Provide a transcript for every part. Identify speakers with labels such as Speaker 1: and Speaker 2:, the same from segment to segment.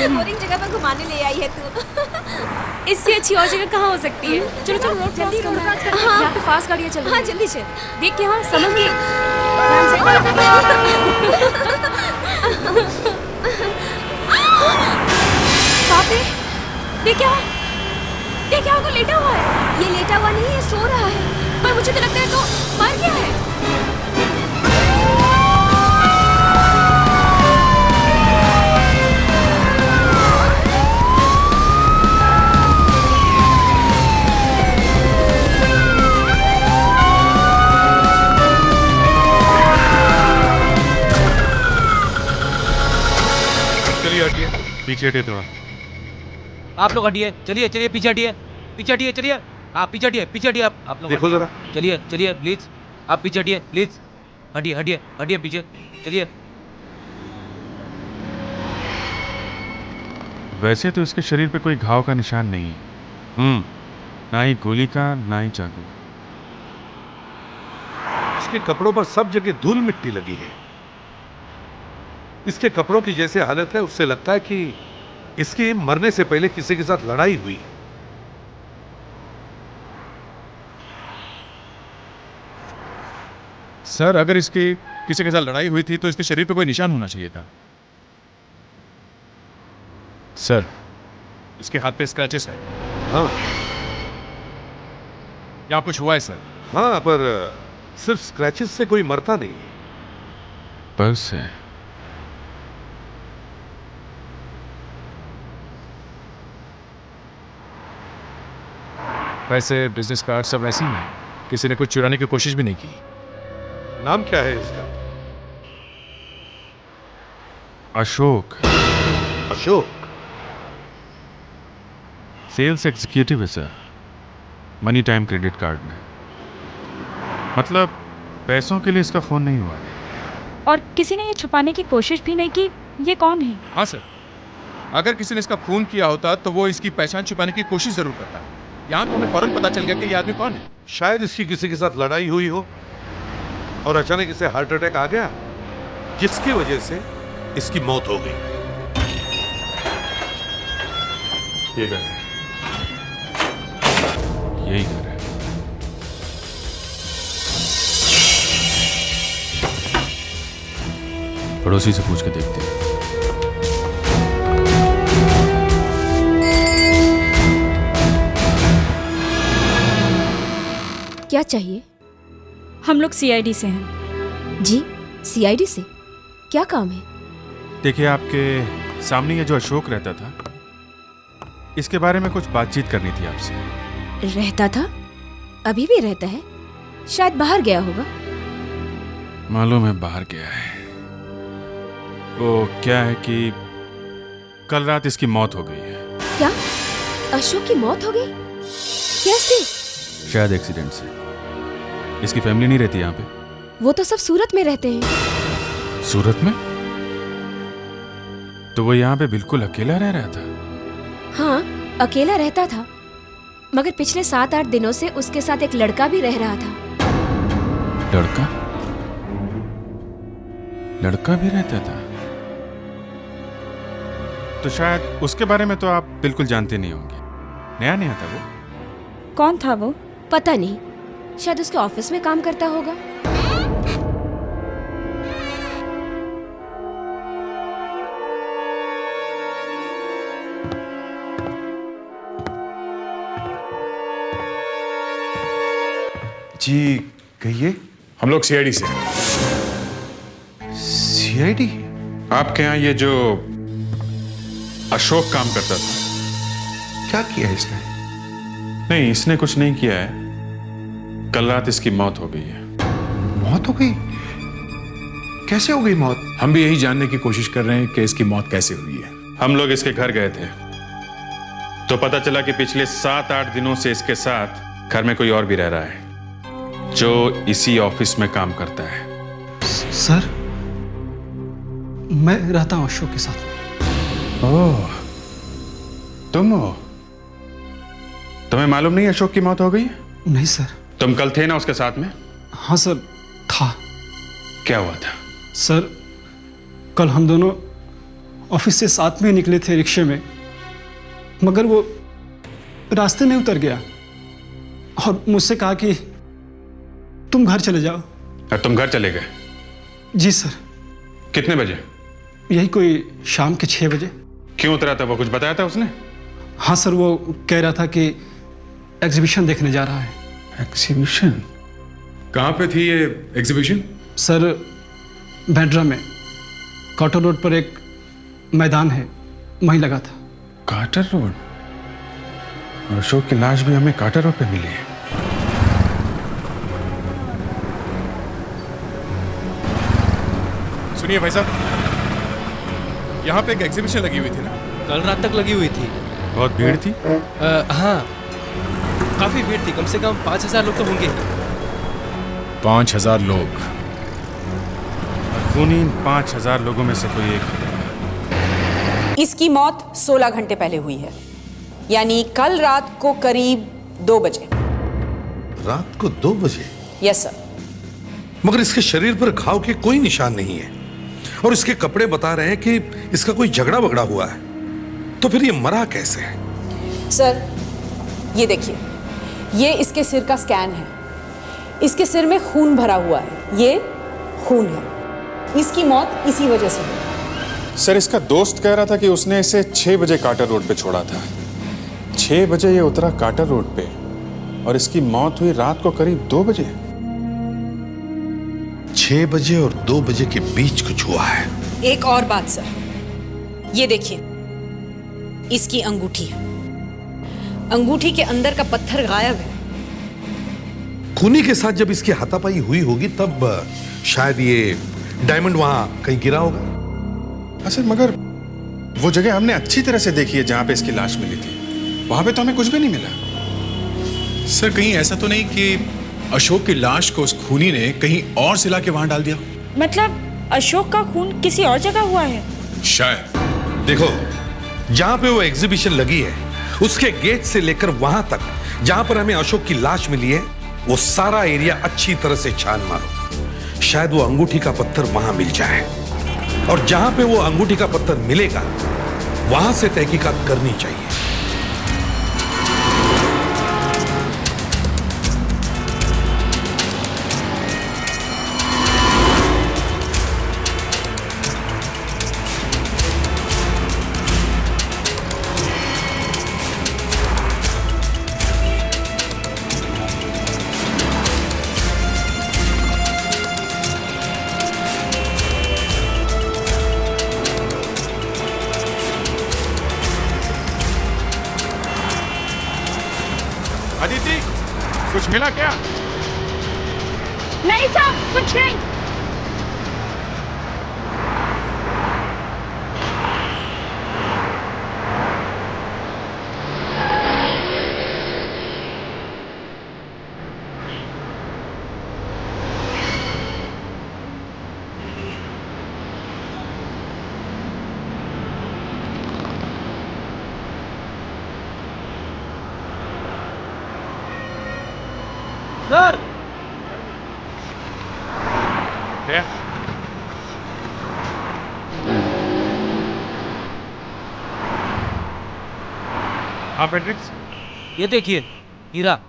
Speaker 1: Boring जगह पर घुमाने ले आई है तू।
Speaker 2: इससे अच्छी और जगह कहाँ हो सकती है? चलो चलो रोड
Speaker 1: जल्दी
Speaker 2: क्रॉस
Speaker 1: रोड
Speaker 2: करना
Speaker 1: क्रॉस
Speaker 2: है।
Speaker 1: करना है।
Speaker 2: हाँ, यहाँ पे फास्ट गाड़ियाँ चल रही
Speaker 1: हाँ
Speaker 2: हैं।
Speaker 1: जल्दी चल।
Speaker 2: देख के, हाँ संभल के, ध्यान से। पापे, देख क्या, वो लेटा हुआ है।
Speaker 1: ये लेटा हुआ नहीं है, सो रहा है।
Speaker 2: पर मुझे तो लगता है तो मर गया है।
Speaker 3: चलिए हटिए, पीछे हटिए थोड़ा।
Speaker 4: आप लोग हटिए, चलिए चलिए पीछे हटिए, पीछे हटिए, चलिए। आप पीछे हटिए आप लोग
Speaker 3: देखो
Speaker 4: हटिए।
Speaker 3: जरा।
Speaker 4: चलिए चलिए प्लीज, आप पीछे हटिए प्लीज, हटिए हटिए हटिए पीछे, चलिए।
Speaker 3: वैसे तो इसके शरीर पे कोई घाव का निशान नहीं है। ना ही गोली का, ना ही चाकू।
Speaker 5: इसके कपड़ों पर सब जगह धूल मिट्टी लगी है। इसके कपड़ों की जैसे हालत है, उससे लगता है कि इसकी मरने से पहले किसी के साथ लड़ाई हुई।
Speaker 3: सर, अगर इसकी किसी के साथ लड़ाई हुई थी तो इसके शरीर पे कोई निशान होना चाहिए था। सर, इसके हाथ पे स्क्रैचेस है।
Speaker 5: हाँ
Speaker 3: यहाँ कुछ हुआ है सर?
Speaker 5: हाँ, पर सिर्फ स्क्रैचेस से कोई मरता नहीं।
Speaker 3: पर्स है। वैसे बिजनेस कार्ड सब ऐसे ही हैं। किसी ने कुछ चुराने की कोशिश भी नहीं की।
Speaker 5: नाम क्या है इसका?
Speaker 3: अशोक।
Speaker 5: अशोक।
Speaker 3: सेल्स एग्जीक्यूटिव है sir, money time credit card में। मतलब पैसों के लिए इसका फोन नहीं हुआ।
Speaker 2: और किसी ने ये छुपाने की कोशिश भी नहीं की। ये कौन है?
Speaker 3: हाँ सर, अगर किसी ने इसका खून किया होता तो वो इसकी पहचान छुपाने की कोशिश जरूर करता। यहाँ तो हमें फौरन पता चल गया कि ये आदमी कौन है।
Speaker 5: शायद इसकी किसी के साथ लड़ाई हुई हो और अचानक इसे हार्ट अटैक आ गया, जिसकी वजह से इसकी मौत हो गई।
Speaker 3: ये घर है, यही घर है। पड़ोसी से पूछ के देखते हैं।
Speaker 1: क्या चाहिए?
Speaker 2: हम लोग सीआईडी से हैं।
Speaker 1: जी, सीआईडी से क्या काम है?
Speaker 3: देखिए, आपके सामने ये जो अशोक रहता था, इसके बारे में कुछ बातचीत करनी थी आपसे।
Speaker 1: रहता था? अभी भी रहता है? शायद बाहर गया होगा।
Speaker 3: मालूम है बाहर गया है। वो क्या है कि कल रात इसकी मौत हो गई है।
Speaker 1: क्या? अशोक की मौत हो गई? कैसे?
Speaker 3: शायद एक्सीडेंट से। इसकी फैमिली नहीं रहती यहाँ पे।
Speaker 1: वो तो सब सूरत में रहते हैं।
Speaker 3: सूरत में? तो वो यहाँ पे बिल्कुल अकेला रह रहा था।
Speaker 1: हाँ, अकेला रहता था, मगर पिछले 7-8 दिनों से उसके साथ एक लड़का भी रह रहा था।
Speaker 3: लड़का? लड़का भी रहता था? तो शायद उसके बारे में तो आप बिल्कुल जानते नहीं होंगे। नया नया था वो।
Speaker 2: कौन था वो?
Speaker 1: पता नहीं, शायद उसके ऑफिस में काम करता होगा।
Speaker 5: जी कहिए।
Speaker 3: हम लोग सीआईडी से।
Speaker 5: सीआईडी?
Speaker 3: आपके यहाँ ये जो अशोक काम करता था,
Speaker 5: क्या किया इसने?
Speaker 3: नहीं, इसने कुछ नहीं किया है। कल रात इसकी मौत हो गई है।
Speaker 5: मौत हो गई? कैसे हो गई मौत?
Speaker 6: हम भी यही जानने की कोशिश कर रहे हैं कि इसकी मौत कैसे हुई है।
Speaker 3: हम लोग इसके घर गए थे तो पता चला कि पिछले 7-8 दिनों से इसके साथ घर में कोई और भी रह रहा है जो इसी ऑफिस में काम करता है।
Speaker 7: सर, मैं रहता हूँ अशोक के साथ।
Speaker 3: ओह, तुम हो? तुम्हें मालूम नहीं अशोक की मौत हो गई?
Speaker 7: नहीं सर।
Speaker 3: तुम कल थे ना उसके साथ में?
Speaker 7: हाँ सर, था।
Speaker 3: क्या हुआ था?
Speaker 7: सर, कल हम दोनों ऑफिस से साथ में निकले थे रिक्शे में, मगर वो रास्ते में उतर गया और मुझसे कहा कि तुम घर चले जाओ।
Speaker 3: और तुम घर चले गए?
Speaker 7: जी सर।
Speaker 3: कितने बजे?
Speaker 7: यही कोई शाम के 6 बजे।
Speaker 3: क्यों उतरा था वो, कुछ बताया था उसने?
Speaker 7: हाँ सर, वो कह रहा था कि एग्जीबिशन देखने जा रहा है।
Speaker 6: एग्जीबिशन? कहाँ पे थी ये एग्जीबिशन?
Speaker 7: सर, बैंड्रा में कॉटर रोड पर एक मैदान है, वहीं लगा था।
Speaker 3: Carter road? और अशोक की लाश भी हमें कार्टर रोड पे मिली है।
Speaker 6: सुनिए भाई साहब, यहाँ पे एक एग्जीबिशन लगी हुई थी ना?
Speaker 8: कल रात तक लगी हुई थी।
Speaker 3: बहुत भीड़ थी?
Speaker 8: हाँ, काफी भीड़ थी, कम से कम 5000 लोग तो होंगे।
Speaker 6: 5000 लोग?
Speaker 3: खूनी इन 5000 लोगों में से कोई एक होगा।
Speaker 9: इसकी मौत 16 घंटे पहले हुई है, यानी कल रात को करीब 2 बजे।
Speaker 5: रात को 2 बजे?
Speaker 9: Yes sir.
Speaker 5: मगर इसके शरीर पर घाव के कोई निशान नहीं है और इसके कपड़े बता रहे हैं कि इसका कोई झगड़ा वगड़ा हुआ है, तो फिर ये मरा कैसे है?
Speaker 9: सर, ये देखिए, ये इसके सिर का स्कैन है। इसके सिर में खून भरा हुआ है, ये खून है। इसकी मौत इसी वजह से हुई।
Speaker 3: सर, इसका दोस्त कह रहा था कि उसने इसे 6 बजे कार्टर रोड पे छोड़ा था। 6 बजे ये उतरा कार्टर रोड पे और इसकी मौत हुई रात को करीब 2 बजे।
Speaker 5: 6 बजे और 2 बजे के बीच कुछ हुआ है।
Speaker 9: एक और बात सर, ये देखिए, इसकी अंगूठी। अंगूठी के अंदर का पत्थर गायब है।
Speaker 5: खूनी के साथ जब इसकी हाथापाई हुई होगी तब शायद ये डायमंड वहां कहीं गिरा होगा।
Speaker 3: सर, मगर वो जगह हमने अच्छी तरह से देखी है जहां पे इसकी लाश मिली थी, वहां पे तो हमें कुछ भी नहीं मिला।
Speaker 6: सर, कहीं ऐसा तो नहीं कि अशोक की लाश को उस खूनी ने कहीं और सिला के वहां डाल दिया?
Speaker 2: मतलब अशोक का खून किसी और जगह हुआ है?
Speaker 6: शायद।
Speaker 5: देखो, जहां पे वो एग्जीबिशन लगी है उसके गेट से लेकर वहां तक जहां पर हमें अशोक की लाश मिली है, वो सारा एरिया अच्छी तरह से छान मारो। शायद वो अंगूठी का पत्थर वहां मिल जाए और जहां पे वो अंगूठी का पत्थर मिलेगा वहां से तहकीकात करनी चाहिए।
Speaker 3: अदिति, कुछ मिला क्या?
Speaker 2: नहीं साहब, कुछ नहीं।
Speaker 4: सर,
Speaker 3: क्या? हाँ पेट्रिक्स,
Speaker 4: ये देखिए, हीरा।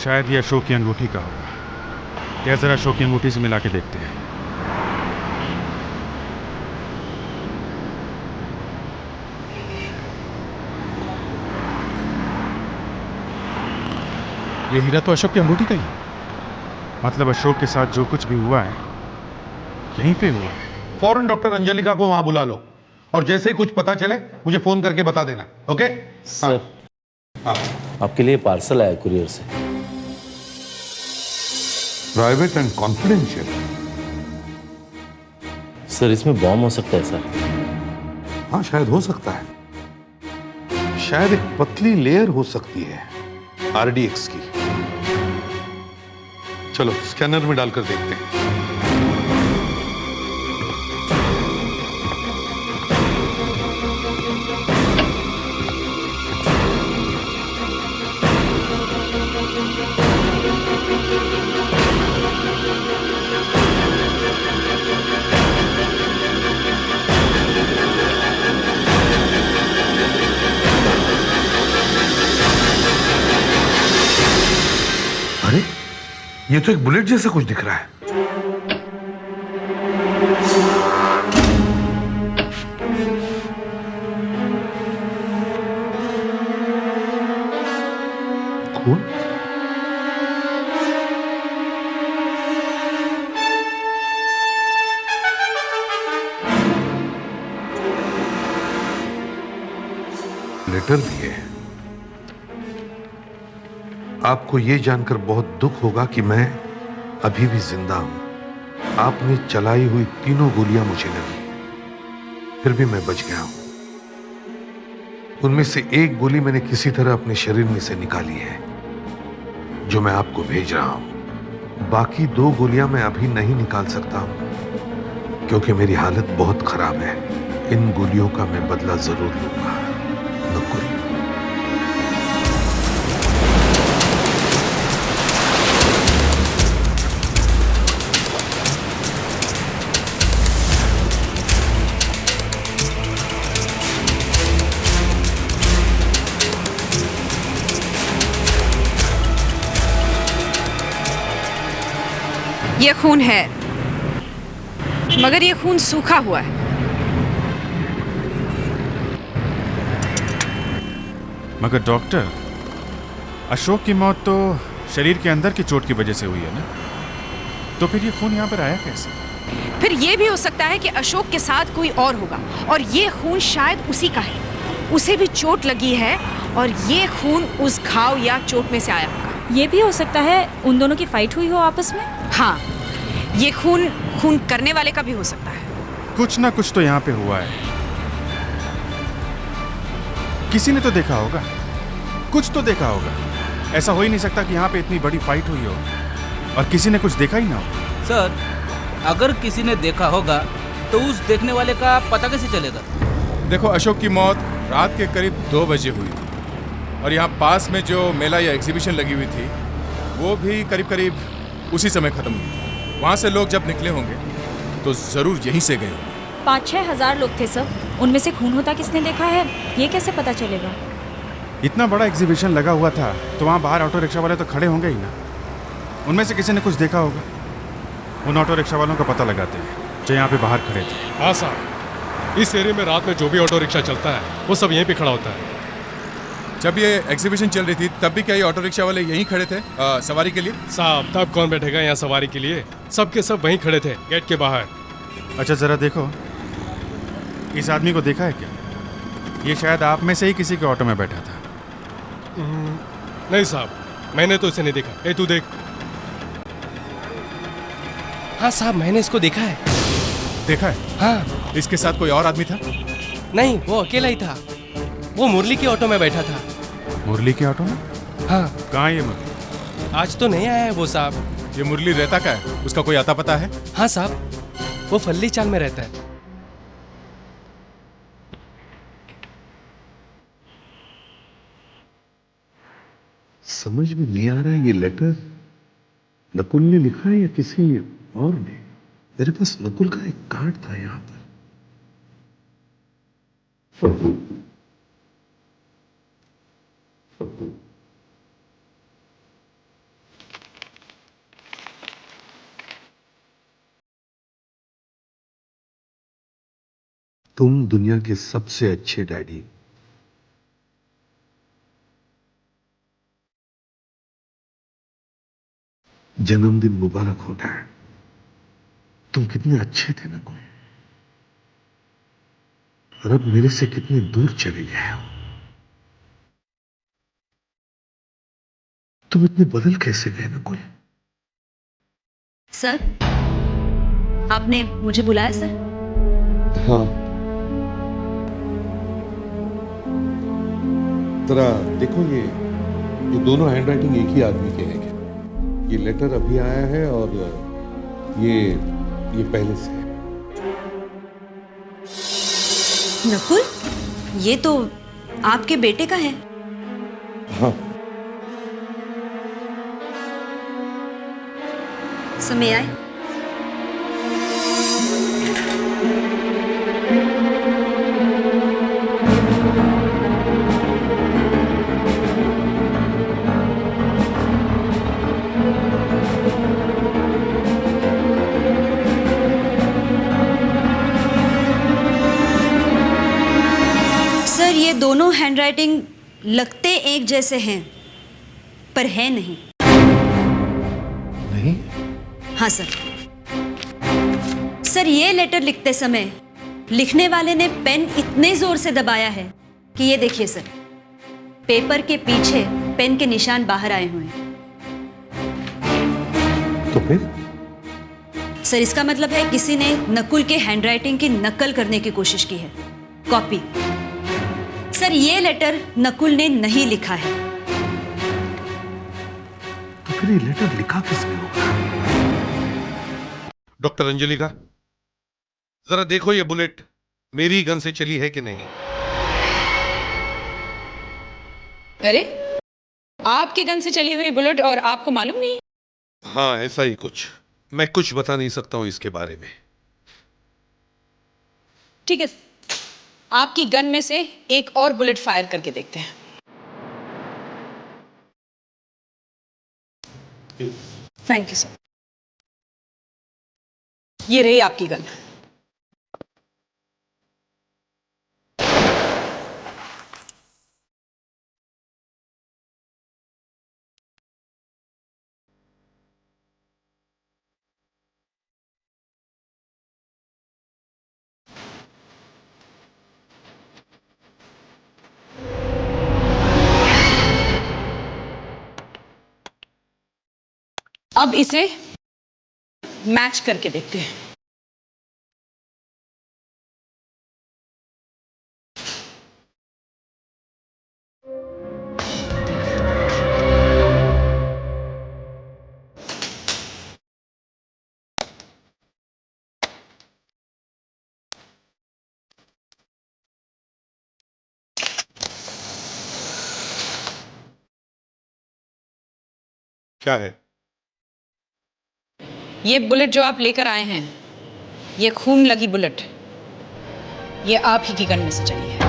Speaker 3: शायद ये अशोक की अंगूठी का होगा। क्या जरा अशोक की अंगूठी से मिला के देखते हैं।
Speaker 6: ये हीरा तो अशोक की अंगूठी का ही है।
Speaker 3: मतलब अशोक के साथ जो कुछ भी हुआ है यहीं पे हुआ है।
Speaker 5: फौरन डॉक्टर अंजलिका को वहां बुला लो और जैसे ही कुछ पता चले मुझे फोन करके बता देना। ओके
Speaker 10: सर, आपके लिए पार्सल आया कुरियर से।
Speaker 5: Private and confidential?
Speaker 10: सर, इसमें बॉम्ब हो सकता है सर।
Speaker 5: हाँ, शायद हो सकता है। शायद एक पतली लेयर हो सकती है RDX की। चलो स्कैनर में डालकर देखते हैं। ये तो एक बुलेट जैसा कुछ दिख रहा है। खून? लेटर भी है। आपको यह जानकर बहुत दुख होगा कि मैं अभी भी जिंदा हूं। आपने चलाई हुई तीनों गोलियां मुझे लगी, फिर भी मैं बच गया हूं। उनमें से एक गोली मैंने किसी तरह अपने शरीर में से निकाली है, जो मैं आपको भेज रहा हूं। बाकी 2 गोलियां मैं अभी नहीं निकाल सकता हूं, क्योंकि मेरी हालत बहुत खराब है। इन गोलियों का मैं बदला जरूर लूंगा, नकुल।
Speaker 9: ये खून है, मगर ये खून सूखा हुआ है।
Speaker 3: मगर डॉक्टर, अशोक की मौत तो शरीर के अंदर की चोट की वजह से हुई है ना, तो फिर ये खून यहाँ पर आया कैसे?
Speaker 9: फिर ये भी हो सकता है कि अशोक के साथ कोई और होगा, और ये खून शायद उसी का है। उसे भी चोट लगी है, और ये खून उस घाव या चोट में से आया होगा।
Speaker 2: ये भी हो सकता है उन दोनों की फाइट हुई हो आपस में।
Speaker 9: हाँ, ये खून करने वाले का भी हो सकता है।
Speaker 3: कुछ ना कुछ तो यहाँ पे हुआ है। किसी ने तो देखा होगा, कुछ तो देखा होगा। ऐसा हो ही नहीं सकता कि यहाँ पे इतनी बड़ी फाइट हुई हो और किसी ने कुछ देखा ही ना हो।
Speaker 4: सर, अगर किसी ने देखा होगा तो उस देखने वाले का पता कैसे चलेगा?
Speaker 6: देखो, अशोक की मौत रात के करीब 2 बजे हुई थी, और यहाँ पास में जो मेला या एग्जीबिशन लगी हुई थी वो भी करीब करीब उसी समय खत्म हुई थी। वहाँ से लोग जब निकले होंगे तो जरूर यहीं से गए होंगे।
Speaker 2: 5-6 हज़ार लोग थे सर। उनमें से खून होता किसने देखा है, ये कैसे पता चलेगा?
Speaker 3: इतना बड़ा एग्जीबिशन लगा हुआ था तो वहाँ बाहर ऑटो रिक्शा वाले तो खड़े होंगे ही ना। उनमें से किसी ने कुछ देखा होगा। उन ऑटो रिक्शा वालों का पता लगाते हैं जो यहाँ पे बाहर खड़े थे।
Speaker 8: हाँ साहब, इस एरिया में रात में जो भी ऑटो रिक्शा चलता है वो सब यहीं पे खड़ा होता है।
Speaker 6: जब ये एग्जीबिशन चल रही थी तब भी क्या ये ऑटो रिक्शा वाले यहीं खड़े थे सवारी के लिए?
Speaker 8: साहब, तब कौन बैठेगा यहाँ सवारी के लिए? सबके सब वहीं खड़े थे, गेट के बाहर।
Speaker 3: अच्छा, जरा देखो, इस आदमी को देखा है क्या? ये शायद आप में से ही किसी के ऑटो में बैठा था।
Speaker 8: नहीं साहब, मैंने तो इसे नहीं देखा। ए तू देख। हाँ साहब, मैंने इसको देखा है।
Speaker 6: देखा है?
Speaker 8: हाँ।
Speaker 6: इसके साथ कोई और आदमी था?
Speaker 8: नहीं, वो अकेला ही था। वो मुरली के ऑटो में बैठा था।
Speaker 3: मुरली के ऑटो में?
Speaker 8: हाँ।
Speaker 3: कहाँ ये मुरली?
Speaker 8: आज तो नहीं आया है वो साहब।
Speaker 6: ये मुरली रहता क्या है? उसका कोई आता पता है?
Speaker 8: हाँ साहब, वो फल्ली चाल में रहता है।
Speaker 5: समझ में नहीं आ रहा है, ये लेटर नकुल ने लिखा है या किसी और ने? मेरे पास नकुल का एक कार्ड था यहां पर। तुम दुनिया के सबसे अच्छे डैडी। जन्मदिन मुबारक हो डैड। तुम कितने अच्छे थे नकुल, और अब मेरे से कितने दूर चले गए हो। तुम इतने बदल कैसे गए नकुल?
Speaker 1: सर, आपने मुझे बुलाया सर?
Speaker 5: हाँ, जरा देखो, ये दोनों हैंडराइटिंग एक ही आदमी के हैं क्या? ये लेटर अभी आया है और ये पहले से है।
Speaker 1: नकुल, ये तो आपके बेटे का है।
Speaker 5: हाँ।
Speaker 1: समय आए।
Speaker 11: दोनों हैंडराइटिंग लगते एक जैसे हैं, पर है नहीं।
Speaker 5: नहीं?
Speaker 11: हाँ सर। सर, ये लेटर लिखते समय लिखने वाले ने पेन इतने जोर से दबाया है कि ये देखिए सर, पेपर के पीछे पेन के निशान बाहर आए हुए हैं।
Speaker 5: तो फिर?
Speaker 11: सर, इसका मतलब है किसी ने नकुल के हैंडराइटिंग की नकल करने की कोशिश की है, कॉपी। सर, ये लेटर नकुल ने नहीं लिखा है।
Speaker 5: तो फिर ये लेटर लिखा किसने होगा? डॉक्टर अंजलिका, जरा देखो ये बुलेट मेरी गन से चली है कि नहीं।
Speaker 9: अरे, आपकी गन से चली हुई बुलेट और आपको मालूम नहीं?
Speaker 5: हाँ, ऐसा ही कुछ। मैं कुछ बता नहीं सकता हूं इसके बारे में।
Speaker 9: ठीक है, आपकी गन में से एक और बुलेट फायर करके देखते हैं। Thank you sir. ये रही आपकी गन। अब इसे मैच करके देखते हैं।
Speaker 5: क्या है?
Speaker 9: ये बुलेट जो आप लेकर आए हैं, ये खून लगी बुलेट, ये आप ही की गन में से चली है।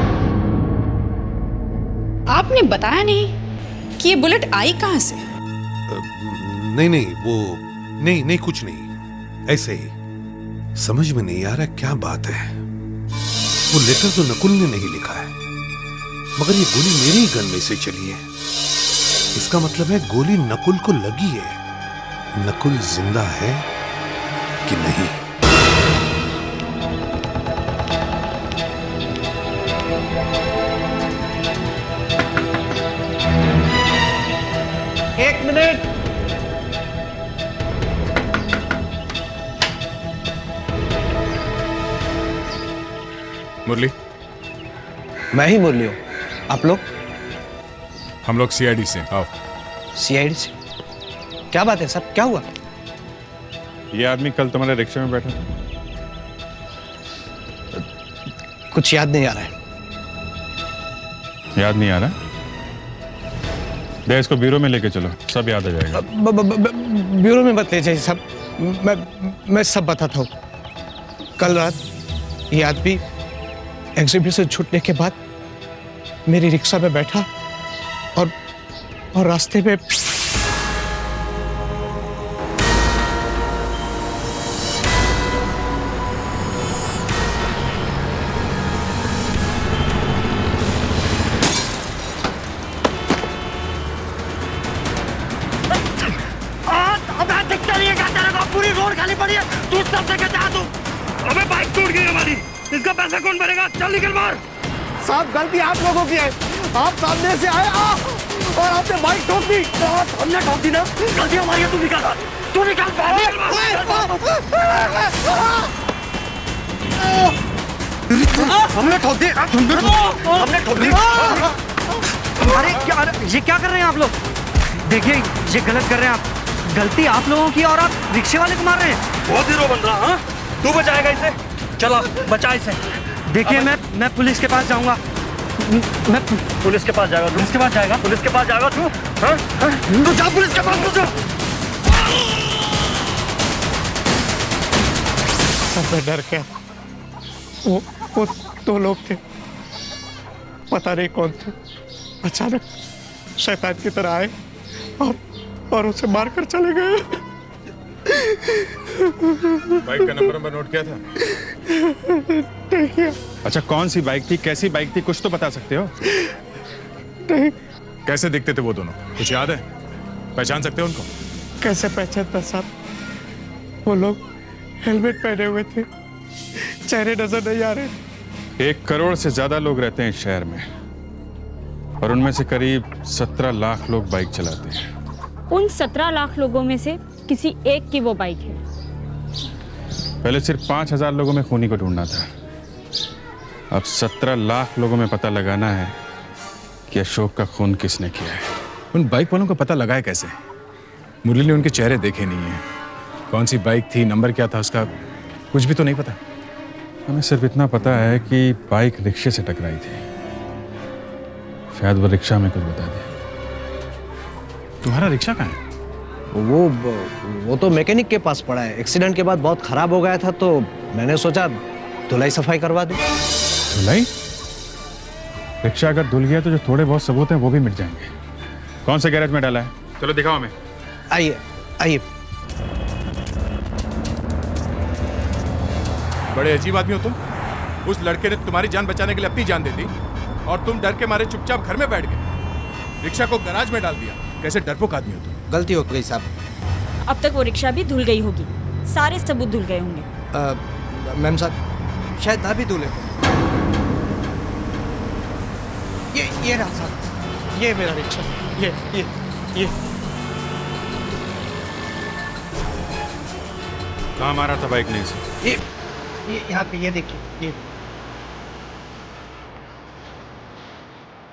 Speaker 9: आपने बताया नहीं कि ये बुलेट आई कहां से?
Speaker 5: नहीं, वो नहीं, कुछ नहीं, ऐसे ही। समझ में नहीं आ रहा क्या बात है। वो लेटर तो नकुल ने नहीं लिखा है, मगर ये गोली मेरी गन में से चली है। इसका मतलब है गोली नकुल को लगी है। नकुल जिंदा है कि नहीं?
Speaker 8: एक मिनट।
Speaker 6: मुरली,
Speaker 8: मैं ही मुरली हूँ। आप लोग?
Speaker 6: हम लोग सीआईडी से। आओ।
Speaker 8: सीआईडी से? क्या बात है सब, क्या हुआ?
Speaker 3: ये आदमी कल तुम्हारे रिक्शे में बैठा था।
Speaker 8: कुछ याद नहीं आ रहा है।
Speaker 3: याद नहीं आ रहा? दे इसको ब्यूरो में लेके चलो, सब याद आ जाएगा।
Speaker 8: ब्यूरो में मत ले जाइए सब, मैं सब बताता हूँ। कल रात ये आदमी एग्जीबिशन छूटने के बाद मेरी रिक्शा में बैठा और रास्ते में
Speaker 12: पूरी रोड खाली पड़ी है, तू सब जगह जा तू। अबे बाइक टूट गई हमारी, इसका पैसा कौन भरेगा? चल निकल बाहर।
Speaker 8: साहब, गलती आप लोगों की है। आप सामने से आए और आपने बाइक ठोक दी।
Speaker 12: हमने ठोक दी ना, गलती हमारी है। तू निकल बाहर, तू निकल बाहर।
Speaker 8: हमने ठोक दी, हमने ठोक दी।
Speaker 12: अरे क्या, ये क्या कर रहे हैं आप लोग? देखिए, ये गलत कर रहे हैं आप। गलती आप लोगों की और आप रिक्शे वाले को मार रहे हैं।
Speaker 8: बहुत हीरो बन रहा। हाँ, तू बचाएगा इसे? चलो बचा इसे।
Speaker 12: देखिए, मैं पुलिस के पास जाऊंगा। मैं
Speaker 8: पुलिस के पास जाएगा?
Speaker 12: पुलिस के पास जाएगा?
Speaker 8: पुलिस के पास जाएगा तू? हाँ?
Speaker 12: तू जा पुलिस के पास, तू जा।
Speaker 8: सब मैं डर गया। वो दो लोग थे, पता नहीं कौन थे, अचानक शैतान की तरह आए और उसे मारकर चले गए।
Speaker 6: बाइक का नंबर नोट किया था?
Speaker 8: देखिए।
Speaker 3: अच्छा, कौन सी बाइक थी, कैसी बाइक थी, कुछ तो बता सकते हो?
Speaker 8: नहीं।
Speaker 6: कैसे दिखते थे वो दोनों, कुछ याद है? पहचान सकते हो उनको?
Speaker 8: कैसे पहचानता साहब, वो लोग हेलमेट पहने हुए थे, चेहरे नजर नहीं आ रहे।
Speaker 3: 1 करोड़ से ज्यादा लोग रहते हैं इस शहर में और उनमें से करीब 17 लाख लोग बाइक चलाते हैं।
Speaker 2: उन 17 लाख लोगों में से किसी एक की वो बाइक है।
Speaker 3: पहले सिर्फ 5,000 लोगों में खूनी को ढूंढना था, अब 17 लाख लोगों में पता लगाना है कि अशोक का खून किसने किया है।
Speaker 6: उन बाइक वालों का पता लगाए कैसे? मुरली ने उनके चेहरे देखे नहीं है, कौन सी बाइक थी, नंबर क्या था उसका, कुछ भी तो नहीं पता।
Speaker 3: हमें सिर्फ इतना पता है कि बाइक रिक्शे से टकराई थी, शायद वो रिक्शा में कुछ बता दे।
Speaker 6: तुम्हारा रिक्शा कहाँ है?
Speaker 12: वो तो मैकेनिक के पास पड़ा है। एक्सीडेंट के बाद बहुत खराब हो गया था, तो मैंने सोचा धुलाई सफाई करवा दूं।
Speaker 3: धुलाई? रिक्शा अगर धुल गया तो जो थोड़े बहुत सबूत हैं वो भी मिट जाएंगे। कौन से गैरेज में डाला है? चलो दिखाओ हमें।
Speaker 12: आइए आइए।
Speaker 6: बड़े अजीब आदमी हो तुम। उस लड़के ने तुम्हारी जान बचाने के लिए अपनी जान दे दी और तुम डर के मारे चुपचाप घर में बैठ गए, रिक्शा को गैराज में डाल दिया। कैसे डरपोक आदमी हो तुम।
Speaker 12: गलती हो गई साहब।
Speaker 2: अब तक वो रिक्शा भी धुल गई होगी, सारे सबूत धुल गए होंगे।
Speaker 12: मैम साहब, शायद ना भी धुले। ये रहा साहब,
Speaker 8: ये मेरा रिक्शा, ये
Speaker 3: कहाँ मारा था बाइक ने इसे?
Speaker 12: ये यहाँ पे, ये देखिए, ये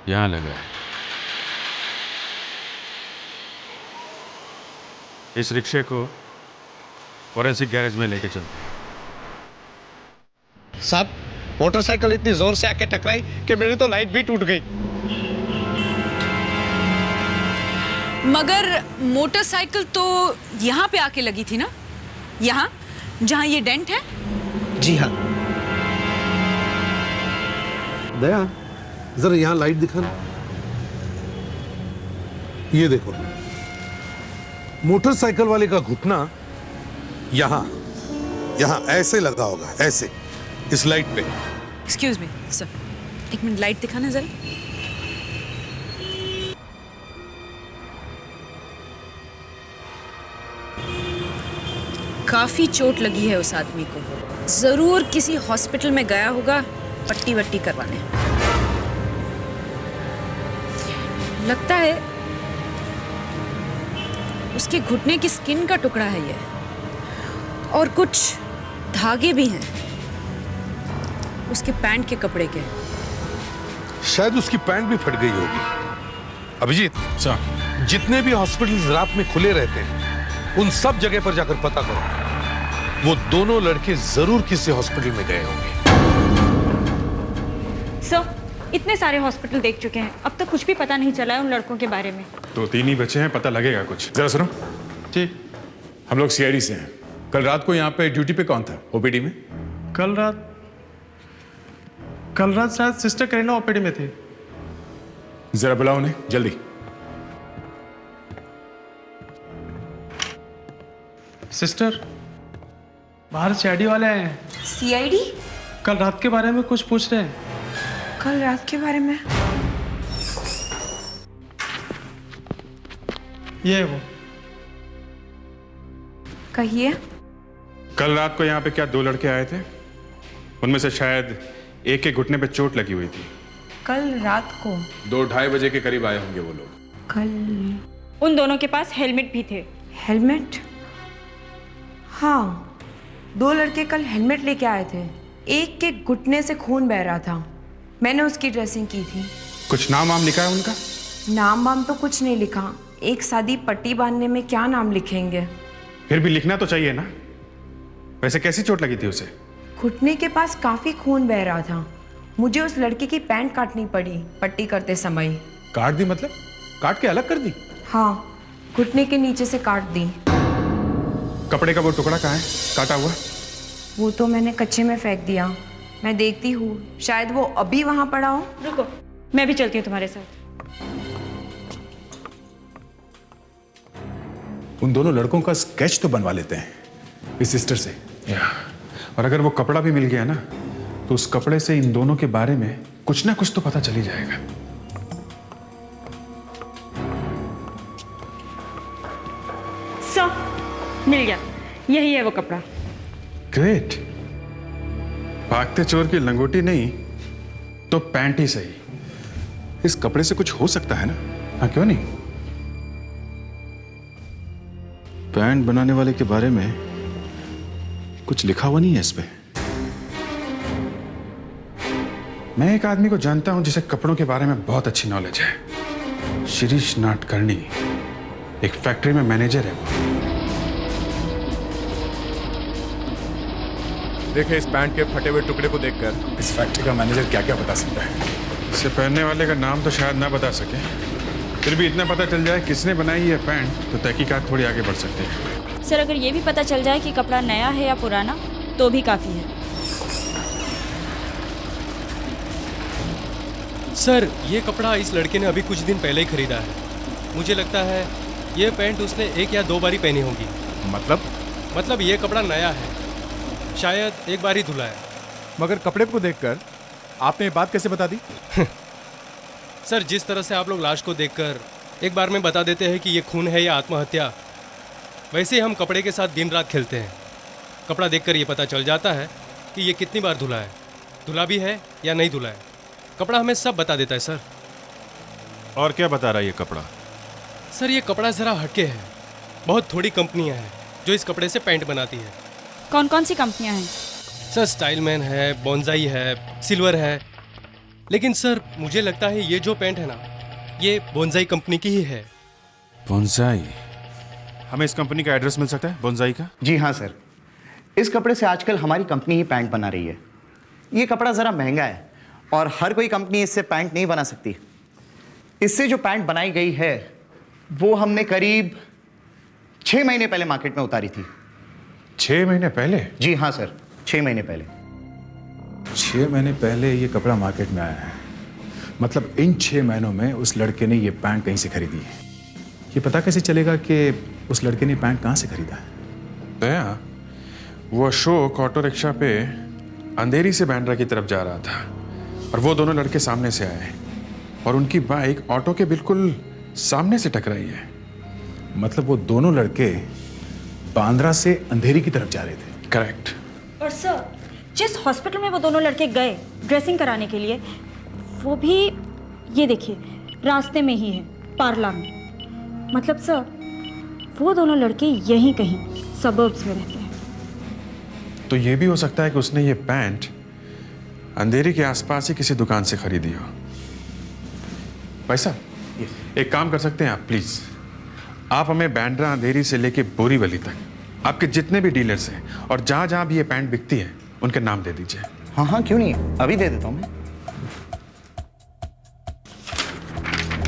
Speaker 3: यहाँ लगा है। इस रिक्शे को फॉरेंसिक गैरेज में लेके चलते हैं।
Speaker 8: साहब, मोटरसाइकिल इतनी जोर से आके टकराई कि मेरी तो लाइट भी टूट गई।
Speaker 9: मगर मोटरसाइकिल तो यहाँ पे आके लगी थी ना, यहाँ जहाँ ये डेंट है।
Speaker 5: जी हाँ। दया, जरा यहाँ लाइट दिखाना। ये देखो, मोटरसाइकिल वाले का घुटना यहाँ ऐसे लगा होगा, ऐसे इस लाइट पे।
Speaker 9: एक्सक्यूज मी सर, एक मिनट लाइट दिखाना जरा। काफी चोट लगी है उस आदमी को, जरूर किसी हॉस्पिटल में गया होगा पट्टी वट्टी करवाने। लगता है उसके घुटने की स्किन का टुकड़ा है ये, और कुछ धागे भी हैं उसके पैंट के कपड़े के।
Speaker 5: शायद उसकी पैंट भी फट गई होगी। अभिजीत
Speaker 3: सर,
Speaker 5: जितने भी हॉस्पिटल्स रात में खुले रहते हैं उन सब जगह पर जाकर पता करो, वो दोनों लड़के जरूर किसी हॉस्पिटल में गए होंगे।
Speaker 2: सर, इतने सारे हॉस्पिटल देख चुके हैं, अब तक कुछ भी पता नहीं चला है उन लड़कों के बारे में।
Speaker 3: तो 3 ही बचे हैं, पता लगेगा कुछ।
Speaker 6: जरा सुनो
Speaker 8: जी।
Speaker 6: हम लोग सीआईडी से हैं। कल रात को यहाँ पे ड्यूटी पे कौन था ओपीडी में?
Speaker 8: कल रात शायद सिस्टर करीना ओपीडी में थी।
Speaker 6: जरा बुलाओ उन्हें जल्दी।
Speaker 8: सिस्टर, बाहर सीआईडी वाले आए हैं।
Speaker 9: सीआईडी?
Speaker 8: कल रात के बारे में कुछ पूछ रहे हैं।
Speaker 9: कल रात के बारे में?
Speaker 8: ये है वो।
Speaker 9: कहिए।
Speaker 3: कल रात को यहाँ पे क्या 2 लड़के आए थे? उनमें से शायद एक के घुटने पे चोट लगी हुई थी।
Speaker 9: कल रात को
Speaker 6: 2-2:30 बजे के करीब आए होंगे वो लोग।
Speaker 9: कल
Speaker 2: उन दोनों के पास हेलमेट भी थे।
Speaker 13: हेलमेट? हाँ, 2 लड़के कल हेलमेट लेके आए थे। एक के घुटने से खून बह रहा था, मैंने उसकी ड्रेसिंग की थी।
Speaker 3: कुछ नाम वाम लिखा है उनका?
Speaker 13: नाम वाम तो कुछ नहीं लिखा। एक सादी पट्टी बांधने में क्या नाम लिखेंगे?
Speaker 3: फिर भी लिखना तो चाहिए ना। वैसे कैसी चोट लगी थी उसे?
Speaker 13: घुटने के पास काफी खून बह रहा था। मुझे उस लड़के की पैंट काटनी पड़ी पट्टी करते समय।
Speaker 6: काट दी मतलब? काट के अलग कर दी?
Speaker 13: हाँ, घुटने के नीचे से काट दी।
Speaker 3: कपड़े का वो टुकड़ा कहाँ है काटा हुआ?
Speaker 13: वो तो मैंने कच्चे में फेंक दिया। मैं देखती हूँ, शायद वो अभी वहां पड़ा हो।
Speaker 2: रुको, मैं भी चलती हूँ तुम्हारे साथ।
Speaker 6: उन दोनों लड़कों का स्केच तो बनवा लेते हैं इस सिस्टर से।
Speaker 3: और अगर वो कपड़ा भी मिल गया ना तो उस कपड़े से इन दोनों के बारे में कुछ ना कुछ तो पता चल ही जाएगा।
Speaker 13: मिल गया, यही है वो कपड़ा।
Speaker 3: ग्रेट। भागते चोर की लंगोटी नहीं तो पैंट ही सही। इस कपड़े से कुछ हो सकता है ना? हाँ, क्यों नहीं? पैंट बनाने वाले के बारे में कुछ लिखा हुआ नहीं है इस पे। मैं एक आदमी को जानता हूं जिसे कपड़ों के बारे में बहुत अच्छी नॉलेज है। शिरीष नाटकर्णी, एक फैक्ट्री में मैनेजर है वो।
Speaker 6: देखिए, इस पैंट के फटे हुए टुकड़े को देखकर इस फैक्ट्री का मैनेजर क्या क्या बता सकता है।
Speaker 3: इसे पहनने वाले का नाम तो शायद ना बता सके, फिर भी इतना पता चल जाए किसने बनाई ये पैंट तो तहकीकात थोड़ी आगे बढ़ सकती है।
Speaker 2: सर अगर ये भी पता चल जाए कि कपड़ा नया है या पुराना तो भी काफ़ी है।
Speaker 14: सर ये कपड़ा इस लड़के ने अभी कुछ दिन पहले ही खरीदा है। मुझे लगता है ये पैंट उसने 1 या 2 बार ही पहनी होगी।
Speaker 6: मतलब
Speaker 14: ये कपड़ा नया है, शायद 1 बार ही धुला है।
Speaker 6: मगर कपड़े को देखकर आपने ये बात कैसे बता दी?
Speaker 14: सर जिस तरह से आप लोग लाश को देखकर एक बार में बता देते हैं कि ये खून है या आत्महत्या, वैसे ही हम कपड़े के साथ दिन रात खेलते हैं। कपड़ा देखकर ये पता चल जाता है कि ये कितनी बार धुला है, धुला भी है या नहीं धुला है। कपड़ा हमें सब बता देता है सर।
Speaker 3: और क्या बता रहा है ये कपड़ा?
Speaker 14: सर ये कपड़ा ज़रा हटके है। बहुत थोड़ी कंपनियां हैं जो इस कपड़े से पैंट बनाती है।
Speaker 2: कौन कौन सी कंपनियां हैं?
Speaker 14: सर स्टाइलमैन है, बोंजाई है, सिल्वर है। लेकिन सर मुझे लगता है ये जो पैंट है ना, ये बोंजाई कंपनी की ही है।
Speaker 3: बोंजाई? हमें इस कंपनी का एड्रेस मिल सकता है बोंजाई का?
Speaker 12: जी हाँ सर, इस कपड़े से आजकल हमारी कंपनी ही पैंट बना रही है। ये कपड़ा ज़रा महंगा है और हर कोई कंपनी इससे पैंट नहीं बना सकती। इससे जो पैंट बनाई गई है वो हमने करीब 6 महीने पहले मार्केट में उतारी थी।
Speaker 3: 6 महीने पहले?
Speaker 12: जी हाँ सर, 6 महीने पहले।
Speaker 3: 6 महीने पहले ये कपड़ा मार्केट में आया है। मतलब इन 6 महीनों में उस लड़के ने ये पैंट कहीं से खरीदी है। ये पता कैसे चलेगा कि उस लड़के ने पैंट कहाँ से खरीदा है? दया, वो अशोक ऑटो रिक्शा पे अंधेरी से बांद्रा की तरफ जा रहा था और वो दोनों लड़के सामने से आए और उनकी बाइक ऑटो के बिल्कुल सामने से टकराई है। मतलब वो दोनों लड़के बांद्रा से अंधेरी की तरफ जा रहे थे। करेक्ट।
Speaker 2: और सर जिस हॉस्पिटल में वो दोनों लड़के गए ड्रेसिंग कराने के लिए, वो भी ये देखिए रास्ते में ही है, पार्ला में। मतलब सर वो दोनों लड़के यहीं कहीं सबर्ब्स में रहते हैं।
Speaker 3: तो ये भी हो सकता है कि उसने ये पैंट अंधेरी के आसपास ही किसी दुकान से खरीदी हो। भाई साहब, एक काम कर सकते हैं आप? प्लीज आप हमें बांद्रा अंधेरी से लेके बोरीवली तक आपके जितने भी डीलर्स हैं और जहां जहां भी ये पैंट बिकती है उनके नाम दे दीजिए।
Speaker 12: हाँ हाँ क्यों नहीं, अभी दे देता हूं मैं।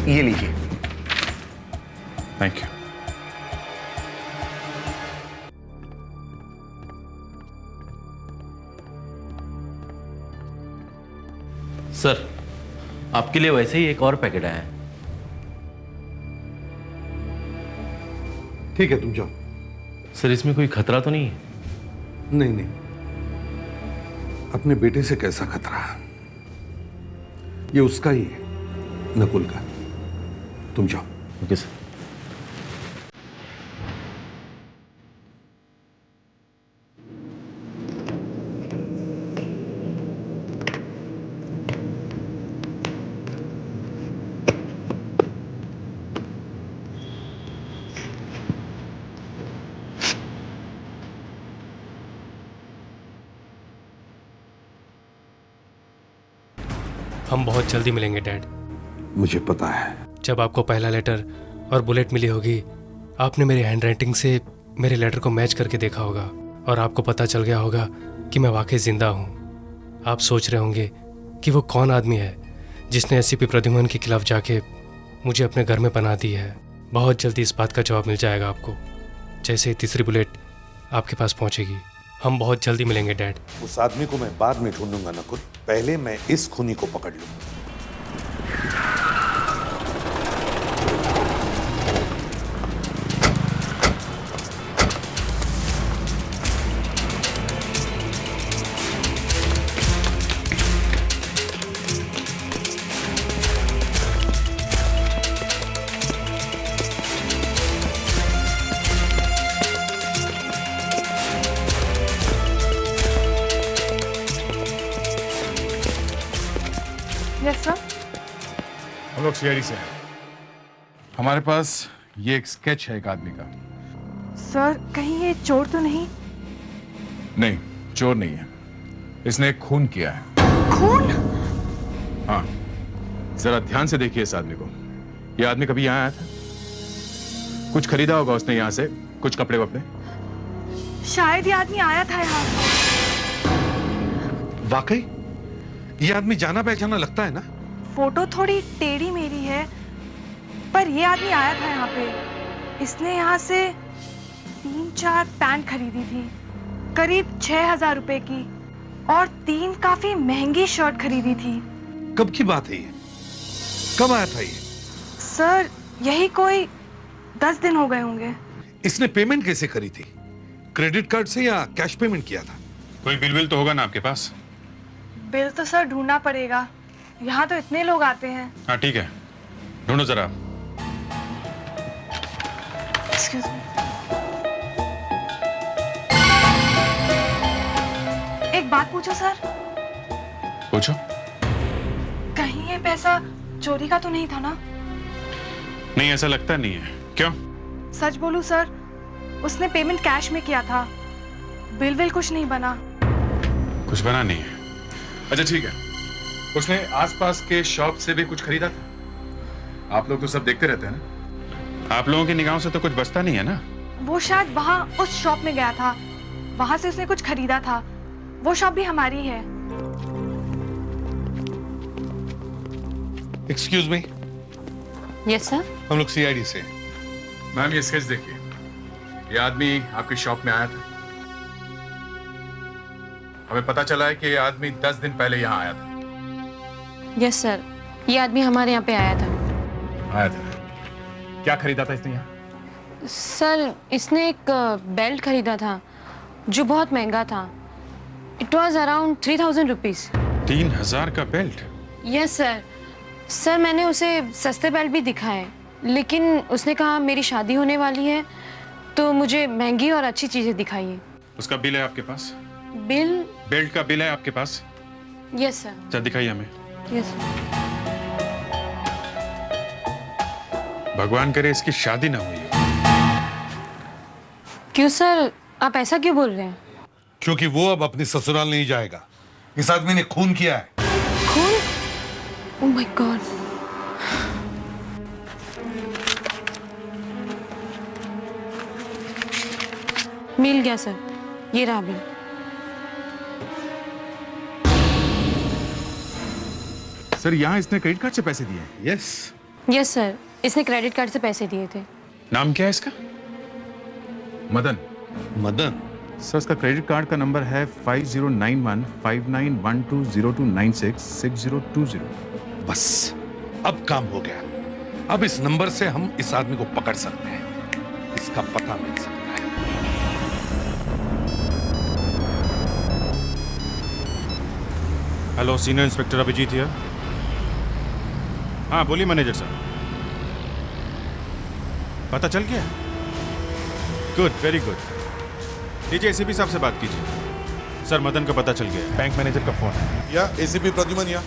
Speaker 12: ये लीजिए।
Speaker 3: Thank you.
Speaker 10: सर आपके लिए वैसे ही एक और पैकेट आया है।
Speaker 5: ठीक है, तुम जाओ।
Speaker 10: सर इसमें कोई खतरा तो नहीं है?
Speaker 5: नहीं नहीं, अपने बेटे से कैसा खतरा? ये उसका ही है, नकुल का। तुम जाओ।
Speaker 10: Okay sir.
Speaker 14: हम बहुत जल्दी मिलेंगे डैड।
Speaker 5: मुझे पता है।
Speaker 14: जब आपको पहला लेटर और बुलेट मिली होगी, आपने मेरी हैंडराइटिंग से मेरे लेटर को मैच करके देखा होगा और आपको पता चल गया होगा कि मैं वाकई जिंदा हूँ। आप सोच रहे होंगे कि वो कौन आदमी है जिसने एससीपी प्रद्युम्न के खिलाफ जाके मुझे अपने घर में बना दी है। बहुत जल्दी इस बात का जवाब मिल जाएगा आपको, जैसे ही तीसरी बुलेट आपके पास पहुँचेगी। हम बहुत जल्दी मिलेंगे डैड।
Speaker 5: उस आदमी को मैं बाद में ढूंढूंगा नकुल, पहले मैं इस खूनी को पकड़ लूंगा।
Speaker 6: हम लोग सीआईडी से हैं। हमारे पास ये एक स्केच है एक आदमी का।
Speaker 13: सर कहीं ये चोर तो नहीं?
Speaker 6: नहीं, चोर नहीं है। इसने एक खून किया है।
Speaker 13: खून?
Speaker 6: हाँ, जरा ध्यान से देखिए इस आदमी को। ये आदमी कभी यहाँ आया था? कुछ खरीदा होगा उसने यहाँ से, कुछ कपड़े वपड़े।
Speaker 13: शायद ये आदमी आया था यहाँ।
Speaker 5: वाकई ये आदमी जाना पहचाना लगता है ना?
Speaker 13: फोटो थोड़ी टेढ़ी मेरी है, पर ये आदमी आया था यहाँ पे। इसने यहाँ से 3-4 पैंट खरीदी थी, करीब 6,000 रुपए की, और 3 काफी महंगी शर्ट खरीदी थी।
Speaker 5: कब की बात है ये? कब आया था ये?
Speaker 13: सर यही कोई 10 दिन हो गए होंगे।
Speaker 5: इसने पेमेंट कैसे करी थी? क्रेडिट कार्ड से या कैश पेमेंट किया था?
Speaker 6: कोई बिल तो होगा ना आपके पास?
Speaker 13: बिल तो सर ढूंढना पड़ेगा, यहाँ तो इतने लोग आते हैं।
Speaker 6: हाँ ठीक है, ढूंढो जरा।
Speaker 13: Excuse me. एक बात पूछो सर?
Speaker 6: पूछो।
Speaker 13: कहीं ये पैसा चोरी का तो नहीं था ना?
Speaker 6: नहीं, ऐसा लगता नहीं है। क्यों?
Speaker 13: सच बोलूं सर, उसने पेमेंट कैश में किया था, बिल कुछ नहीं बना।
Speaker 6: कुछ बना नहीं है। अच्छा ठीक है, उसने आसपास के शॉप से भी कुछ खरीदा था? आप लोग तो सब देखते रहते हैं ना, आप लोगों की निगाहों से तो कुछ बचता नहीं है ना?
Speaker 13: वो शायद वहाँ उस शॉप में गया था, वहां से उसने कुछ खरीदा था। वो शॉप भी हमारी है।
Speaker 5: Excuse me.
Speaker 11: Yes sir.
Speaker 5: हम लोग सीआईडी से।
Speaker 6: मैम ये स्केच देखिए, ये आदमी आपकी शॉप में आया था। हमें पता चला है कि ये आदमी 10 दिन पहले यहाँ आया था।
Speaker 11: यस सर, ये आदमी हमारे यहाँ पे आया था।
Speaker 6: आया था? क्या खरीदा था इसने यहाँ?
Speaker 11: सर इसने एक बेल्ट खरीदा था जो बहुत महंगा था। It was around 3,000 rupees.
Speaker 6: 3,000 का बेल्ट?
Speaker 11: Yes sir. सर मैंने उसे सस्ते बेल्ट भी दिखाए, लेकिन उसने कहा मेरी शादी होने वाली है तो मुझे महंगी और अच्छी चीजें दिखाइए।
Speaker 6: उसका बिल है आपके पास?
Speaker 11: बिल?
Speaker 6: बेल्ट का बिल है आपके पास?
Speaker 11: Yes sir.
Speaker 6: अच्छा दिखाइए हमें।
Speaker 11: Yes sir.
Speaker 6: भगवान करे इसकी शादी ना हुई हो।
Speaker 11: क्यों सर, आप ऐसा क्यों बोल रहे हैं?
Speaker 5: क्योंकि वो अब अपने ससुराल नहीं जाएगा। इस आदमी ने खून किया है।
Speaker 11: खून? Oh my God. मिल गया सर, ये रहा बिल।
Speaker 6: सर यहाँ इसने क्रेडिट कार्ड से पैसे दिए?
Speaker 5: यस।
Speaker 11: यस सर, इसने क्रेडिट कार्ड से पैसे दिए थे।
Speaker 6: नाम क्या है इसका? मदन।
Speaker 5: मदन?
Speaker 3: सर उसका क्रेडिट कार्ड का नंबर है 5091591202966020।
Speaker 5: बस अब काम हो गया। अब इस नंबर से हम इस आदमी को पकड़ सकते हैं, इसका पता मिल सकता है।
Speaker 6: Hello, senior inspector Abhijit here. हाँ बोलिए मैनेजर साहब। पता चल गया? Good, very good. लीजिए एसीपी साहब से बात कीजिए। सर मदन का पता चल गया, बैंक मैनेजर का फोन है।
Speaker 5: या एसीपी प्रद्युमन या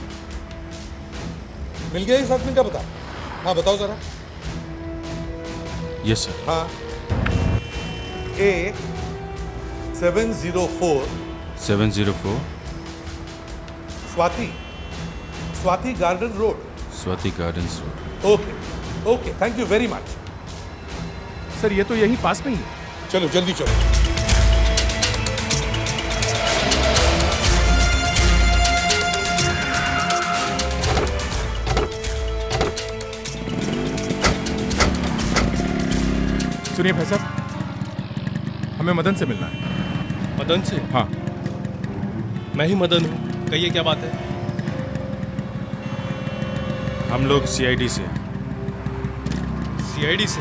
Speaker 5: मिल गया इस आदमी का पता? हाँ बताओ जरा।
Speaker 6: Yes sir.
Speaker 5: हाँ, A704 Swati garden road.
Speaker 6: Swati gardens road.
Speaker 5: Okay okay, thank you very much.
Speaker 6: Sir ये तो यहीं पास में ही है।
Speaker 5: चलो जल्दी चलो।
Speaker 6: सुनिए भाई साहब, हमें मदन से मिलना है।
Speaker 14: मदन से?
Speaker 6: हाँ।
Speaker 14: मैं ही मदन हूँ, कहिए क्या बात है?
Speaker 6: हम लोग सीआईडी से।
Speaker 14: सीआईडी से?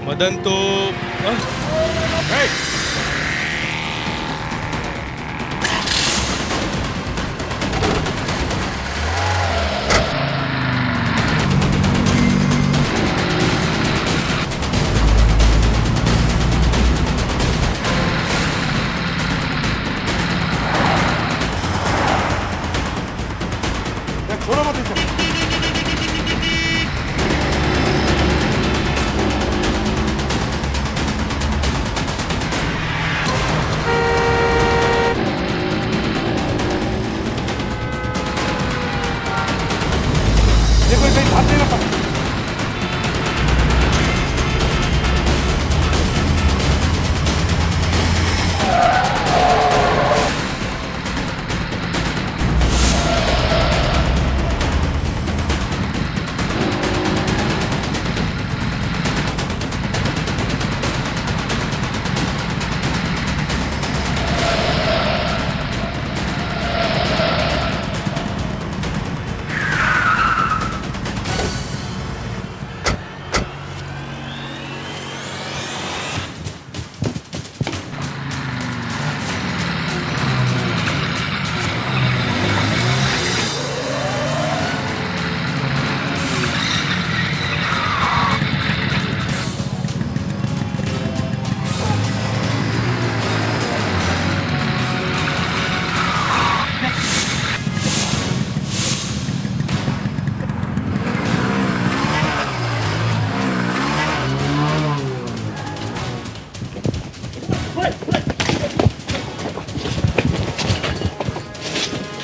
Speaker 14: मदन तो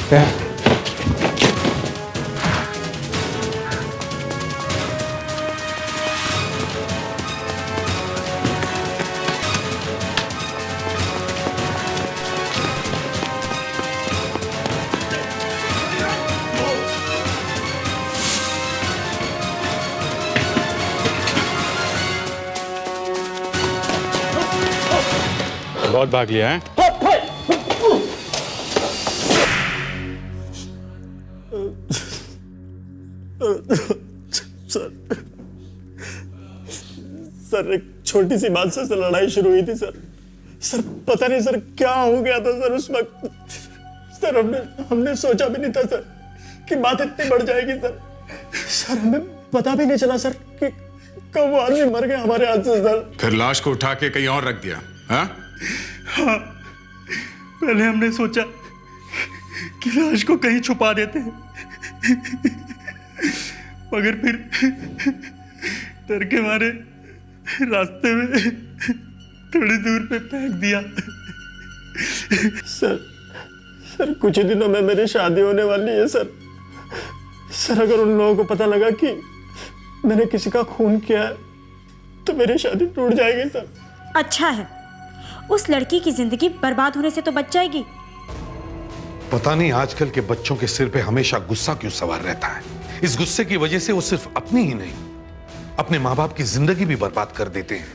Speaker 3: क्या? बहुत भाग लिया है।
Speaker 7: सर एक छोटी सी बात से लड़ाई शुरू हुई थी सर। सर पता नहीं सर क्या हो गया था सर उस वक्त। सर हमने सोचा भी नहीं था सर कि बात इतनी बढ़ जाएगी सर। सर हमें पता भी नहीं चला सर कि कब वो आदमी मर गया हमारे हाथ से सर।
Speaker 6: फिर लाश को उठा के कहीं और रख दिया? हाँ,
Speaker 7: पहले हमने सोचा कि लाश को कहीं छुपा देते हैं, मगर फिर डर के मारे रास्ते में थोड़ी दूर पे फेंक दिया। सर कुछ ही दिनों में मेरी शादी होने वाली है सर। सर अगर उन लोगों को पता लगा कि मैंने किसी का खून किया है तो मेरी शादी टूट जाएगी सर।
Speaker 2: अच्छा है, उस लड़की की जिंदगी बर्बाद होने से तो बच जाएगी।
Speaker 5: पता नहीं आजकल के बच्चों के सिर पे हमेशा गुस्सा क्यों सवार रहता है। इस गुस्से की वजह से वो सिर्फ अपनी ही नहीं, अपने माँ बाप की जिंदगी भी बर्बाद कर देते हैं।